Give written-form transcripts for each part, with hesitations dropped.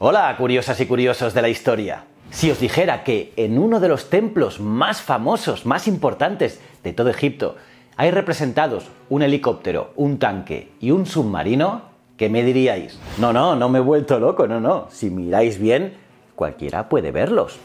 Hola, curiosas y curiosos de la historia. Si os dijera que en uno de los templos más famosos, más importantes de todo Egipto, hay representados un helicóptero, un tanque y un submarino, ¿qué me diríais? No me he vuelto loco, no. Si miráis bien, cualquiera puede verlos.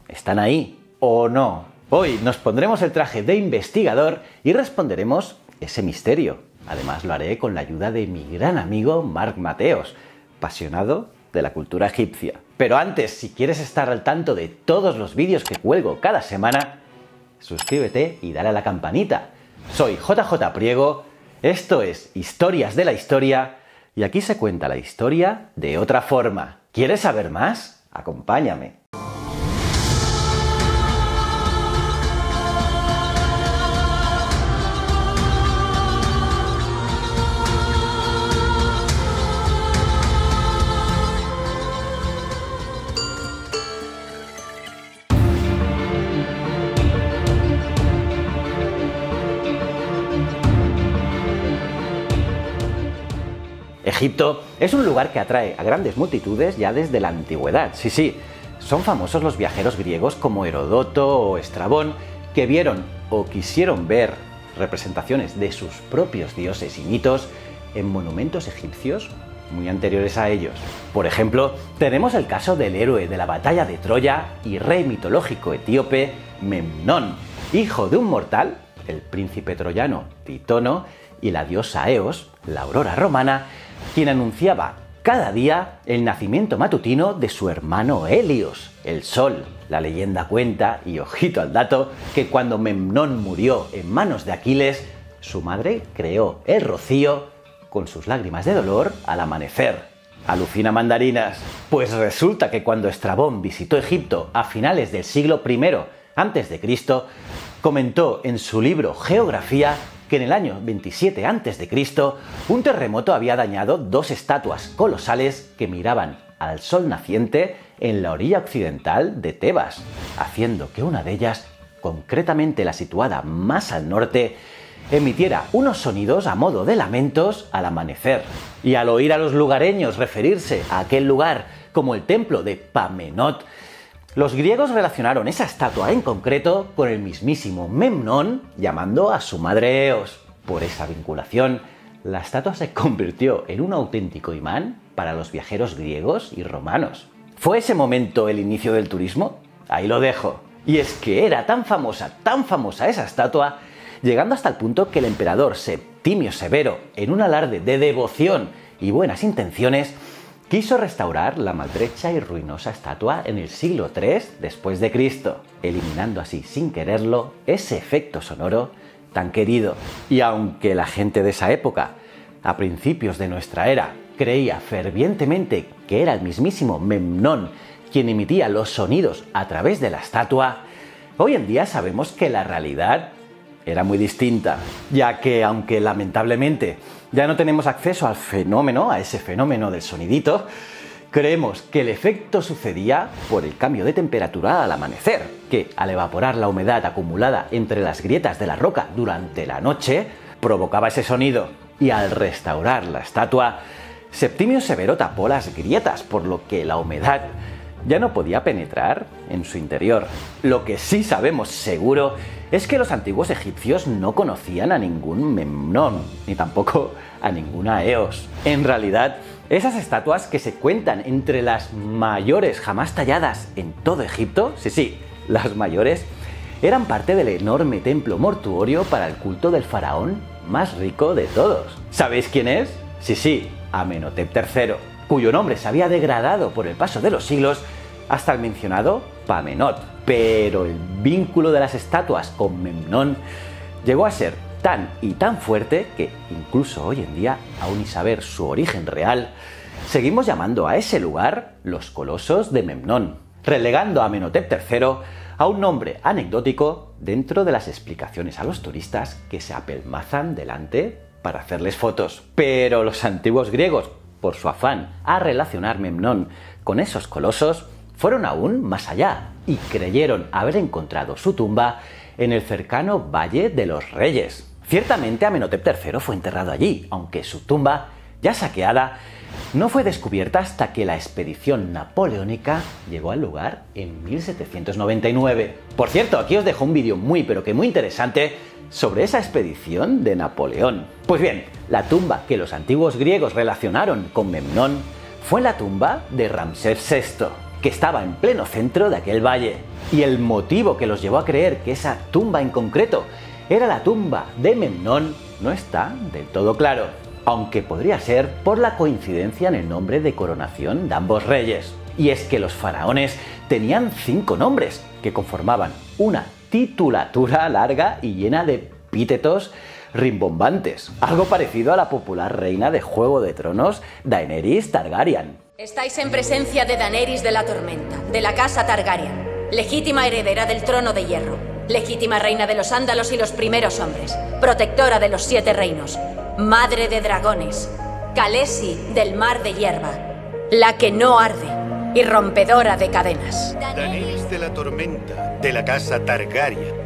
¿Están ahí o no? Hoy nos pondremos el traje de investigador y responderemos ese misterio. Además lo haré con la ayuda de mi gran amigo Marc Mateos, apasionado de la cultura egipcia. Pero antes, si quieres estar al tanto de todos los vídeos que cuelgo cada semana, suscríbete y dale a la campanita. Soy JJ Priego, esto es Historias de la Historia y aquí se cuenta la historia de otra forma. ¿Quieres saber más? Acompáñame. Egipto es un lugar que atrae a grandes multitudes ya desde la antigüedad. Sí, son famosos los viajeros griegos como Heródoto o Estrabón que vieron o quisieron ver representaciones de sus propios dioses y mitos en monumentos egipcios muy anteriores a ellos. Por ejemplo, tenemos el caso del héroe de la batalla de Troya y rey mitológico etíope Memnón, hijo de un mortal, el príncipe troyano Tritono, y la diosa Eos, la aurora romana, quien anunciaba cada día el nacimiento matutino de su hermano Helios, el sol. La leyenda cuenta, y ojito al dato, que cuando Memnón murió en manos de Aquiles, su madre creó el rocío con sus lágrimas de dolor al amanecer. ¿Alucina mandarinas? Pues resulta que cuando Estrabón visitó Egipto a finales del siglo I a.C., comentó en su libro Geografía que en el año 27 a.C. un terremoto había dañado dos estatuas colosales que miraban al sol naciente en la orilla occidental de Tebas, haciendo que una de ellas, concretamente la situada más al norte, emitiera unos sonidos a modo de lamentos al amanecer. Y al oír a los lugareños referirse a aquel lugar como el templo de Pamenot, los griegos relacionaron esa estatua en concreto con el mismísimo Memnón, llamando a su madre Eos. Por esa vinculación, la estatua se convirtió en un auténtico imán para los viajeros griegos y romanos. ¿Fue ese momento el inicio del turismo? Ahí lo dejo. Y es que era tan famosa esa estatua, llegando hasta el punto que el emperador Septimio Severo, en un alarde de devoción y buenas intenciones, quiso restaurar la maltrecha y ruinosa estatua en el siglo III después de Cristo, eliminando así sin quererlo ese efecto sonoro tan querido. Y aunque la gente de esa época, a principios de nuestra era, creía fervientemente que era el mismísimo Memnón quien emitía los sonidos a través de la estatua, hoy en día sabemos que la realidad era muy distinta, ya que aunque lamentablemente ya no tenemos acceso a ese fenómeno del sonidito, creemos que el efecto sucedía por el cambio de temperatura al amanecer, que al evaporar la humedad acumulada entre las grietas de la roca durante la noche, provocaba ese sonido. Y al restaurar la estatua, Septimio Severo tapó las grietas, por lo que la humedad ya no podía penetrar en su interior. Lo que sí sabemos seguro es que los antiguos egipcios no conocían a ningún Memnón, ni tampoco a ninguna Eos. En realidad, esas estatuas que se cuentan entre las mayores jamás talladas en todo Egipto, sí, las mayores, eran parte del enorme templo mortuorio para el culto del faraón más rico de todos. ¿Sabéis quién es? Sí, Amenhotep III, cuyo nombre se había degradado por el paso de los siglos hasta el mencionado Pamenot. Pero el vínculo de las estatuas con Memnón llegó a ser tan fuerte que incluso hoy en día, aún sin saber su origen real, seguimos llamando a ese lugar los Colosos de Memnón, relegando a Amenhotep III a un nombre anecdótico dentro de las explicaciones a los turistas que se apelmazan delante para hacerles fotos. Pero los antiguos griegos, por su afán a relacionar Memnón con esos colosos, fueron aún más allá y creyeron haber encontrado su tumba en el cercano Valle de los Reyes. Ciertamente Amenhotep III fue enterrado allí, aunque su tumba ya saqueada, no fue descubierta hasta que la expedición napoleónica llegó al lugar en 1799. Por cierto, aquí os dejo un vídeo muy interesante sobre esa expedición de Napoleón. Pues bien, la tumba que los antiguos griegos relacionaron con Memnón fue la tumba de Ramsés VI, que estaba en pleno centro de aquel valle. Y el motivo que los llevó a creer que esa tumba en concreto era la tumba de Memnón no está del todo claro, aunque podría ser por la coincidencia en el nombre de coronación de ambos reyes. Y es que los faraones tenían 5 nombres que conformaban una titulatura larga y llena de epítetos rimbombantes, algo parecido a la popular reina de Juego de Tronos, Daenerys Targaryen. Estáis en presencia de Daenerys de la Tormenta, de la casa Targaryen, legítima heredera del trono de hierro, legítima reina de los Ándalos y los primeros hombres, protectora de los 7 reinos, madre de dragones, Khaleesi del mar de hierba, la que no arde y rompedora de cadenas. Daenerys de la Tormenta, de la casa Targaryen.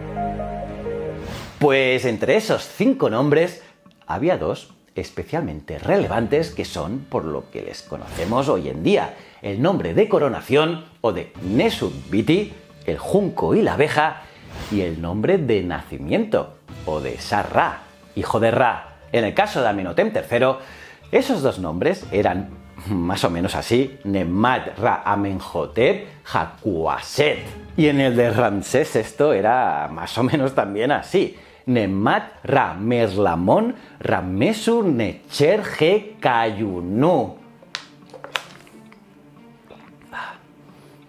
Pues entre esos 5 nombres había 2 especialmente relevantes que son por lo que les conocemos hoy en día: el nombre de coronación o de Nesut Biti, el junco y la abeja, y el nombre de nacimiento o de Sar-Ra, hijo de Ra. En el caso de Amenhotep III, esos 2 nombres eran más o menos así: Nemat-Ra-Amenhotep Hakuaset. Y en el de Ramsés VI era más o menos también así: Nemat-Ra-Merlamón Ramesu-Necher-Ge-Kayunu.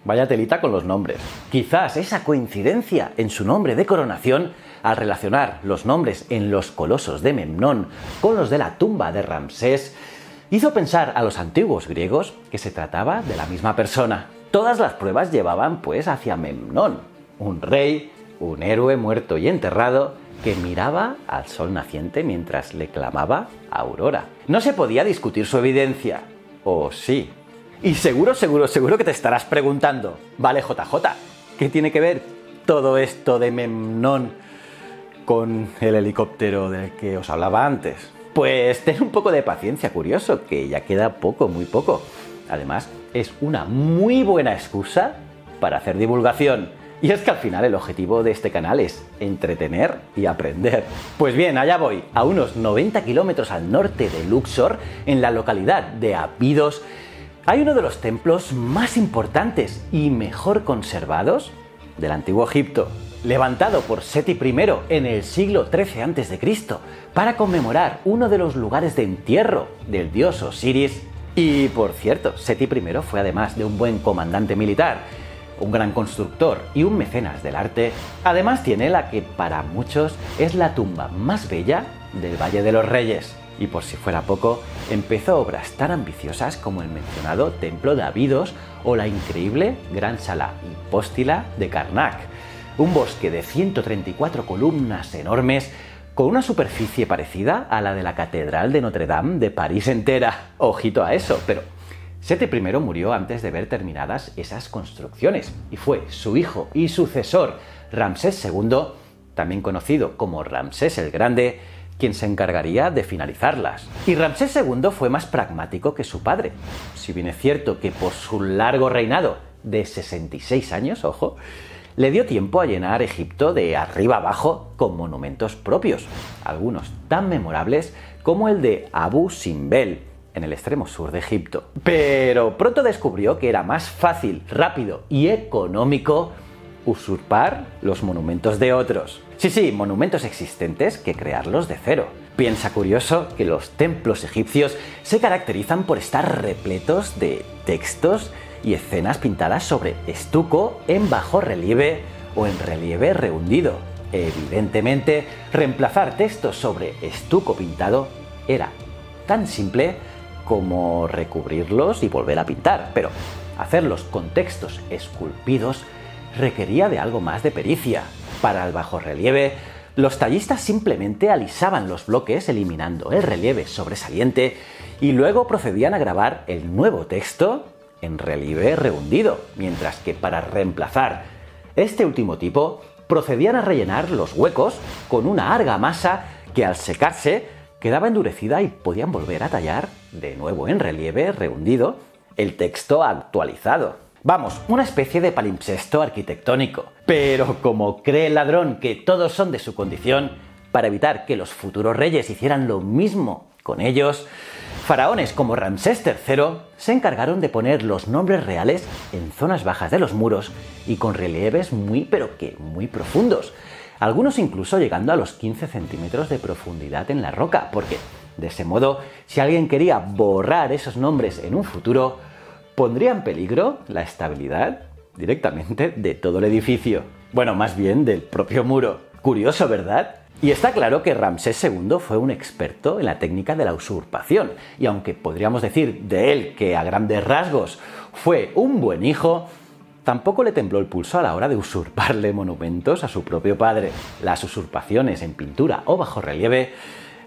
Vaya telita con los nombres. Quizás esa coincidencia en su nombre de coronación, al relacionar los nombres en los colosos de Memnón con los de la tumba de Ramsés, hizo pensar a los antiguos griegos que se trataba de la misma persona. Todas las pruebas llevaban pues hacia Memnón, un rey, un héroe muerto y enterrado que miraba al sol naciente mientras le clamaba Aurora. No se podía discutir su evidencia, ¿o sí? Y seguro que te estarás preguntando: vale, JJ, ¿qué tiene que ver todo esto de Memnón con el helicóptero del que os hablaba antes? Pues ten un poco de paciencia, curioso, que ya queda poco, muy poco. Además, es una muy buena excusa para hacer divulgación. Y es que al final el objetivo de este canal es entretener y aprender. Pues bien, allá voy. A unos 90 kilómetros al norte de Luxor, en la localidad de Abidos, hay uno de los templos más importantes y mejor conservados del Antiguo Egipto, levantado por Seti I en el siglo XIII a.C. para conmemorar uno de los lugares de entierro del dios Osiris. Y por cierto, Seti I fue, además de un buen comandante militar, un gran constructor y un mecenas del arte, además tiene la que para muchos es la tumba más bella del Valle de los Reyes. Y por si fuera poco, empezó obras tan ambiciosas como el mencionado Templo de Abidos o la increíble Gran Sala Hipóstila de Karnak, un bosque de 134 columnas enormes con una superficie parecida a la de la Catedral de Notre Dame de París entera. Ojito a eso, pero Seti I murió antes de ver terminadas esas construcciones, y fue su hijo y sucesor, Ramsés II, también conocido como Ramsés el Grande, quien se encargaría de finalizarlas. Y Ramsés II fue más pragmático que su padre. Si bien es cierto que por su largo reinado de 66 años, ojo, le dio tiempo a llenar Egipto de arriba abajo con monumentos propios, algunos tan memorables como el de Abu Simbel, en el extremo sur de Egipto. Pero pronto descubrió que era más fácil, rápido y económico usurpar los monumentos de otros. Sí, monumentos existentes que crearlos de cero. Piensa curioso que los templos egipcios se caracterizan por estar repletos de textos y escenas pintadas sobre estuco en bajo relieve o en relieve rehundido. Evidentemente, reemplazar textos sobre estuco pintado era tan simple como recubrirlos y volver a pintar, pero hacerlos con textos esculpidos requería de algo más de pericia. Para el bajorrelieve, los tallistas simplemente alisaban los bloques eliminando el relieve sobresaliente y luego procedían a grabar el nuevo texto en relieve rehundido, mientras que para reemplazar este último tipo procedían a rellenar los huecos con una argamasa que al secarse quedaba endurecida y podían volver a tallar, de nuevo en relieve, rehundido, el texto actualizado. Vamos, una especie de palimpsesto arquitectónico. Pero como cree el ladrón que todos son de su condición, para evitar que los futuros reyes hicieran lo mismo con ellos, faraones como Ramsés III se encargaron de poner los nombres reales en zonas bajas de los muros y con relieves muy muy profundos. Algunos incluso llegando a los 15 centímetros de profundidad en la roca, porque de ese modo, si alguien quería borrar esos nombres en un futuro, pondría en peligro la estabilidad directamente de todo el edificio. Bueno, más bien del propio muro. Curioso, ¿verdad? Y está claro que Ramsés II fue un experto en la técnica de la usurpación, y aunque podríamos decir de él que a grandes rasgos fue un buen hijo, tampoco le tembló el pulso a la hora de usurparle monumentos a su propio padre. Las usurpaciones en pintura o bajorrelieve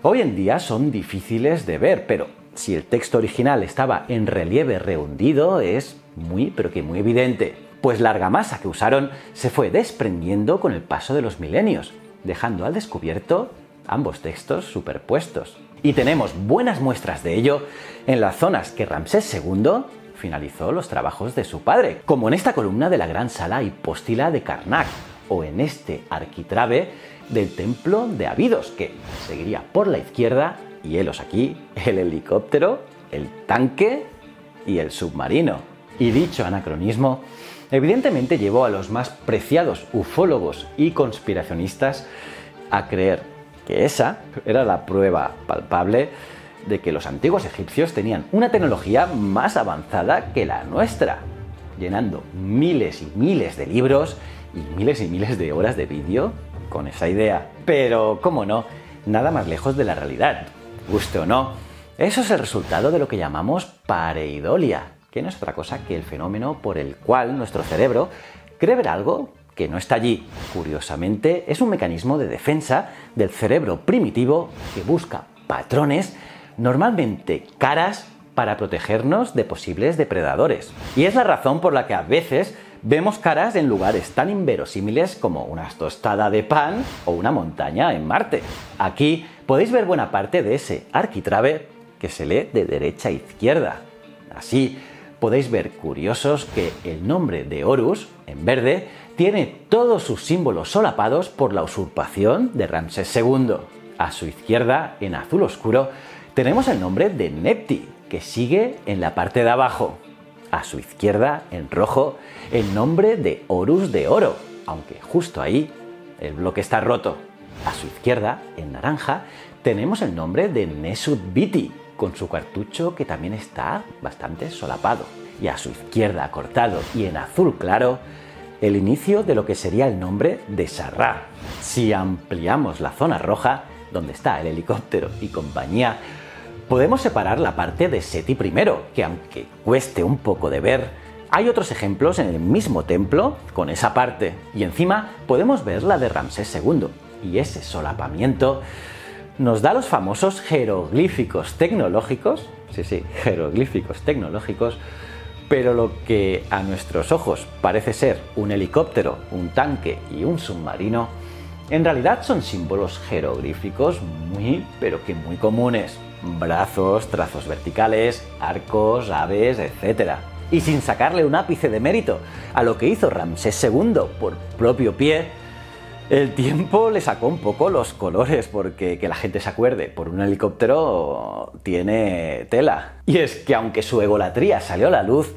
hoy en día son difíciles de ver, pero si el texto original estaba en relieve rehundido es muy muy evidente, pues la argamasa que usaron se fue desprendiendo con el paso de los milenios, dejando al descubierto ambos textos superpuestos. Y tenemos buenas muestras de ello en las zonas que Ramsés II finalizó los trabajos de su padre, como en esta columna de la gran sala hipóstila de Karnak, o en este arquitrabe del templo de Abidos, que seguiría por la izquierda, y helos aquí, el helicóptero, el tanque y el submarino. Y dicho anacronismo, evidentemente llevó a los más preciados ufólogos y conspiracionistas a creer que esa era la prueba palpable de que los antiguos egipcios tenían una tecnología más avanzada que la nuestra, llenando miles y miles de libros y miles de horas de vídeo con esa idea. Pero, cómo no, nada más lejos de la realidad. Guste o no, eso es el resultado de lo que llamamos pareidolia, que no es otra cosa que el fenómeno por el cual nuestro cerebro cree ver algo que no está allí. Curiosamente, es un mecanismo de defensa del cerebro primitivo que busca patrones, normalmente caras, para protegernos de posibles depredadores. Y es la razón por la que a veces vemos caras en lugares tan inverosímiles como una tostada de pan o una montaña en Marte. Aquí podéis ver buena parte de ese arquitrabe que se lee de derecha a izquierda. Así podéis ver, curiosos, que el nombre de Horus, en verde, tiene todos sus símbolos solapados por la usurpación de Ramsés II. A su izquierda, en azul oscuro, tenemos el nombre de Nepti, que sigue en la parte de abajo. A su izquierda, en rojo, el nombre de Horus de oro, aunque justo ahí el bloque está roto. A su izquierda, en naranja, tenemos el nombre de Nesut Biti, con su cartucho que también está bastante solapado. Y a su izquierda, cortado y en azul claro, el inicio de lo que sería el nombre de Sarrá. Si ampliamos la zona roja, donde está el helicóptero y compañía, podemos separar la parte de Seti I, que aunque cueste un poco de ver, hay otros ejemplos en el mismo templo con esa parte. Y encima podemos ver la de Ramsés II. Y ese solapamiento nos da los famosos jeroglíficos tecnológicos, sí, jeroglíficos tecnológicos, pero lo que a nuestros ojos parece ser un helicóptero, un tanque y un submarino, en realidad son símbolos jeroglíficos muy comunes. Brazos, trazos verticales, arcos, aves, etc. Y sin sacarle un ápice de mérito a lo que hizo Ramsés II por propio pie, el tiempo le sacó un poco los colores, porque que la gente se acuerde por un helicóptero tiene tela. Y es que aunque su egolatría salió a la luz,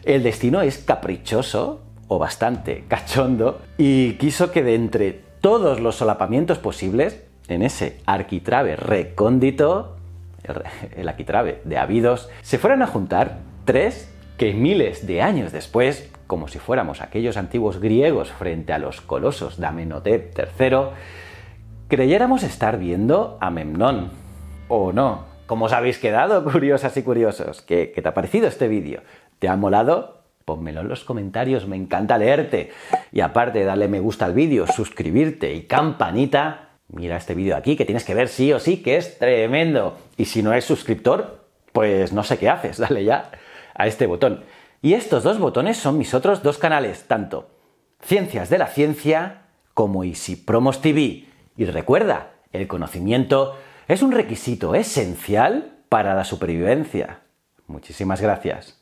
el destino es caprichoso o bastante cachondo y quiso que de entre todos los solapamientos posibles, en ese arquitrabe recóndito, el arquitrabe de Abidos, se fueran a juntar tres que miles de años después, como si fuéramos aquellos antiguos griegos frente a los colosos de Amenhotep III, creyéramos estar viendo a Memnón. ¿O no? ¿Cómo os habéis quedado, curiosas y curiosos? ¿Qué te ha parecido este vídeo? ¿Te ha molado? Pónmelo en los comentarios, me encanta leerte. Y aparte de darle me gusta al vídeo, suscribirte y campanita, mira este vídeo aquí que tienes que ver sí o sí, que es tremendo. Y si no eres suscriptor, pues no sé qué haces, dale ya a este botón. Y estos dos botones son mis otros dos canales, tanto Ciencias de la Ciencia como Easy Promos TV. Y recuerda, el conocimiento Es un requisito esencial para la supervivencia. Muchísimas gracias.